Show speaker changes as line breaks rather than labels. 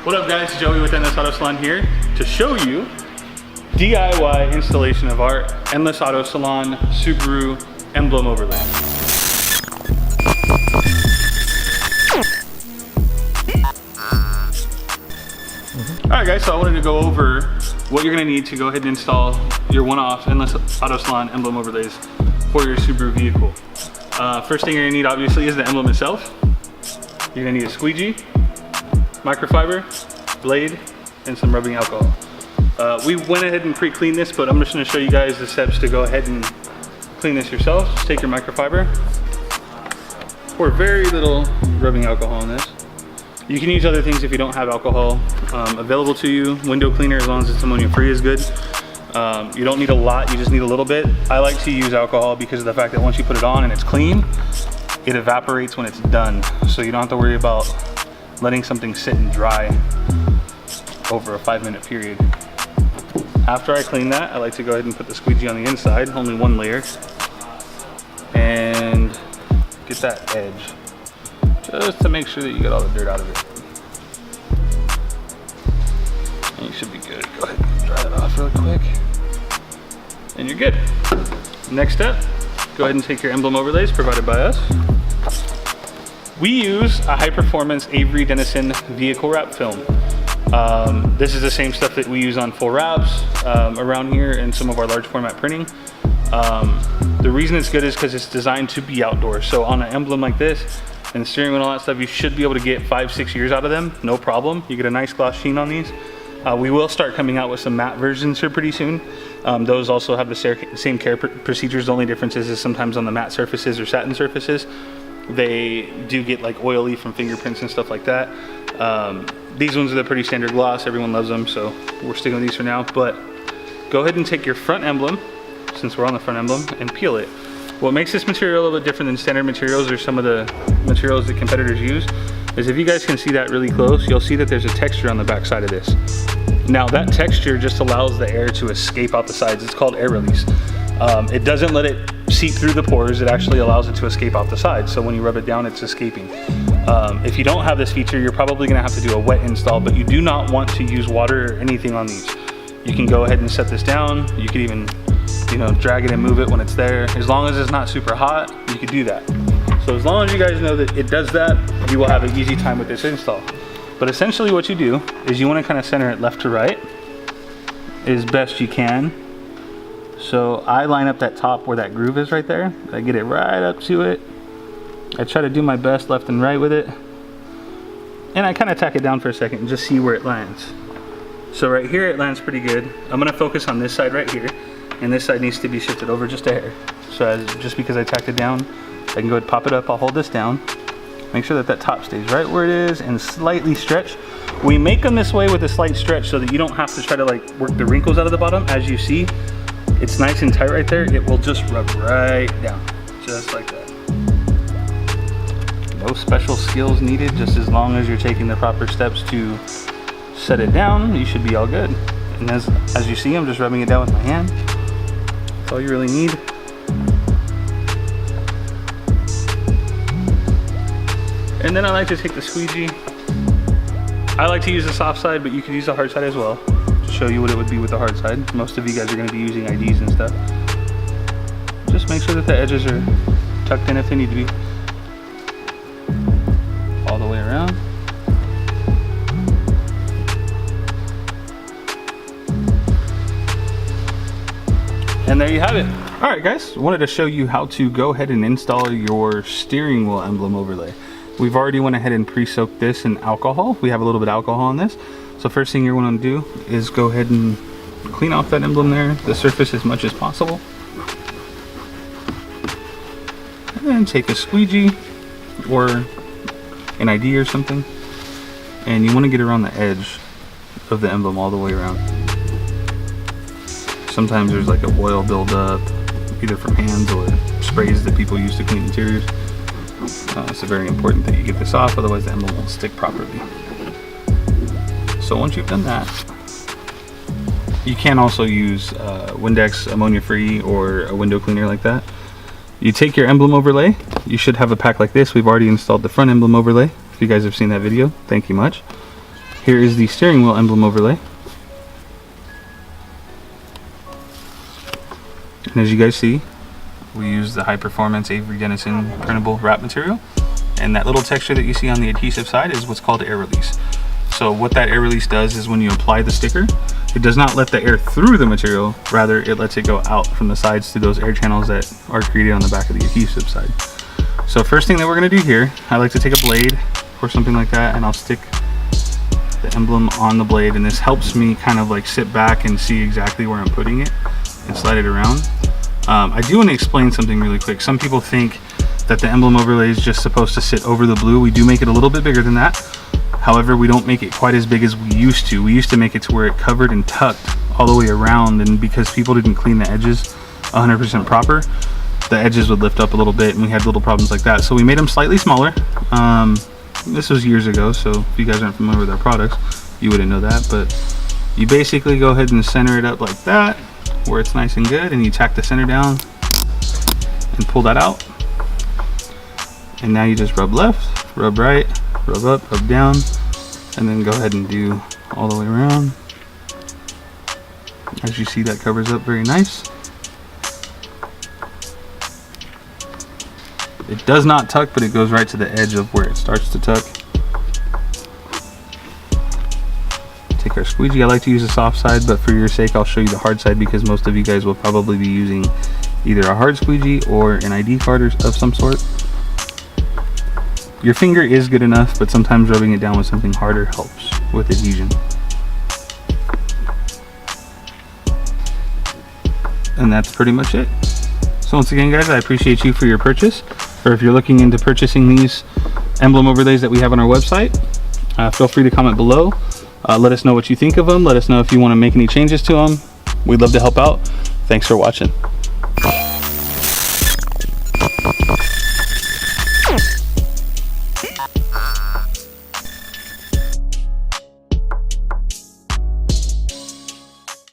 What up guys, Joey with Endless Auto Salon here to show you DIY installation of our Endless Auto Salon Subaru Emblem Overlay. Alright guys, so I wanted to go over what you're going to need to go ahead and install your one-off Endless Auto Salon Emblem Overlays for your Subaru vehicle. First thing you're going to need obviously is the emblem itself. You're going to need a squeegee, microfiber, blade, and some rubbing alcohol. We went ahead and pre-cleaned this, but I'm just going to show you guys the steps to go ahead and clean this yourself. Just take your microfiber, pour very little rubbing alcohol in this. You can use other things if you don't have alcohol available to you. Window cleaner, as long as it's ammonia free, is good. You don't need a lot, you just need a little bit. I like to use alcohol because of the fact that once you put it on and it's clean, it evaporates when it's done. So you don't have to worry about letting something sit and dry over a 5-minute period. After I clean that, I like to go ahead and put the squeegee on the inside, only one layer, and get that edge, just to make sure that you get all the dirt out of it. And you should be good. Go ahead and dry that off really quick, and you're good. Next step, go ahead and take your Emblem Overlays provided by us. We use a high-performance Avery Dennison vehicle wrap film. This is the same stuff that we use on full wraps around here and some of our large format printing. The reason it's good is because it's designed to be outdoors. So on an emblem like this and the steering wheel and all that stuff, you should be able to get 5-6 years out of them, no problem. You get a nice gloss sheen on these. We will start coming out with some matte versions here pretty soon. Those also have the same care procedures. The only difference is sometimes on the matte surfaces or satin surfaces, they do get like oily from fingerprints and stuff like that. These ones are the pretty standard gloss, everyone loves them, so we're sticking with these for now. But go ahead and take your front emblem, since we're on the front emblem, and peel it. What makes this material a little bit different than standard materials or some of the materials that competitors use is, if you guys can see that really close, you'll see that there's a texture on the back side of this. Now that texture just allows the air to escape out the sides. It's called air release. It doesn't let it seep through the pores, it actually allows it to escape out the sides. So when you rub it down, it's escaping. If you don't have this feature, you're probably gonna have to do a wet install, but you do not want to use water or anything on these. You can go ahead and set this down. You could even, drag it and move it when it's there. As long as it's not super hot, you could do that. So as long as you guys know that it does that, you will have an easy time with this install. But essentially what you do is you wanna kind of center it left to right as best you can. So I line up that top where that groove is right there. I get it right up to it. I try to do my best left and right with it. And I kind of tack it down for a second and just see where it lands. So right here it lands pretty good. I'm gonna focus on this side right here. And this side needs to be shifted over just a hair. So just because I tacked it down, I can go ahead and pop it up. I'll hold this down. Make sure that that top stays right where it is and slightly stretch. We make them this way with a slight stretch so that you don't have to try to like work the wrinkles out of the bottom. As you see, it's nice and tight right there. It will just rub right down, just like that. No special skills needed, just as long as you're taking the proper steps to set it down, you should be all good. And as you see, I'm just rubbing it down with my hand. That's all you really need. And then I like to take the squeegee. I like to use the soft side, but you could use the hard side as well. To show you what it would be with the hard side. Most of you guys are going to be using IDs and stuff. Just make sure that the edges are tucked in if they need to be. All the way around. And there you have it. All right guys, wanted to show you how to go ahead and install your steering wheel emblem overlay. We've already went ahead and pre-soaked this in alcohol. We have a little bit of alcohol on this. So first thing you're going to do is go ahead and clean off that emblem there, the surface as much as possible. And then take a squeegee or an ID or something, and you want to get around the edge of the emblem all the way around. Sometimes there's like a oil buildup, either from hands or sprays that people use to clean interiors. It's very important that you get this off, otherwise the emblem won't stick properly. So once you've done that, you can also use Windex ammonia free or a window cleaner like that. You take your emblem overlay. You should have a pack like this. We've already installed the front emblem overlay. If you guys have seen that video, thank you much. Here is the steering wheel emblem overlay. And as you guys see, we use the high performance Avery Dennison printable wrap material. And that little texture that you see on the adhesive side is what's called air release. So what that air release does is when you apply the sticker, it does not let the air through the material, rather it lets it go out from the sides through those air channels that are created on the back of the adhesive side. So first thing that we're gonna do here, I like to take a blade or something like that, and I'll stick the emblem on the blade, and this helps me kind of like sit back and see exactly where I'm putting it and slide it around. I do want to explain something really quick. Some people think that the emblem overlay is just supposed to sit over the blue. We do make it a little bit bigger than that. However, we don't make it quite as big as we used to. We used to make it to where it covered and tucked all the way around, and because people didn't clean the edges 100% proper, the edges would lift up a little bit and we had little problems like that. So we made them slightly smaller. This was years ago, so if you guys aren't familiar with our products, you wouldn't know that, but you basically go ahead and center it up like that, where it's nice and good, and you tack the center down and pull that out. And now you just rub left, rub right, rub up, rub down, and then go ahead and do all the way around. As you see, that covers up very nice. It does not tuck, but it goes right to the edge of where it starts to tuck. Take our squeegee. I like to use the soft side, but for your sake I'll show you the hard side because most of you guys will probably be using either a hard squeegee or an ID card of some sort. Your finger is good enough, but sometimes rubbing it down with something harder helps with adhesion. And that's pretty much it. So once again, guys, I appreciate you for your purchase, or if you're looking into purchasing these emblem overlays that we have on our website, feel free to comment below. Let us know what you think of them. Let us know if you want to make any changes to them. We'd love to help out. Thanks for watching.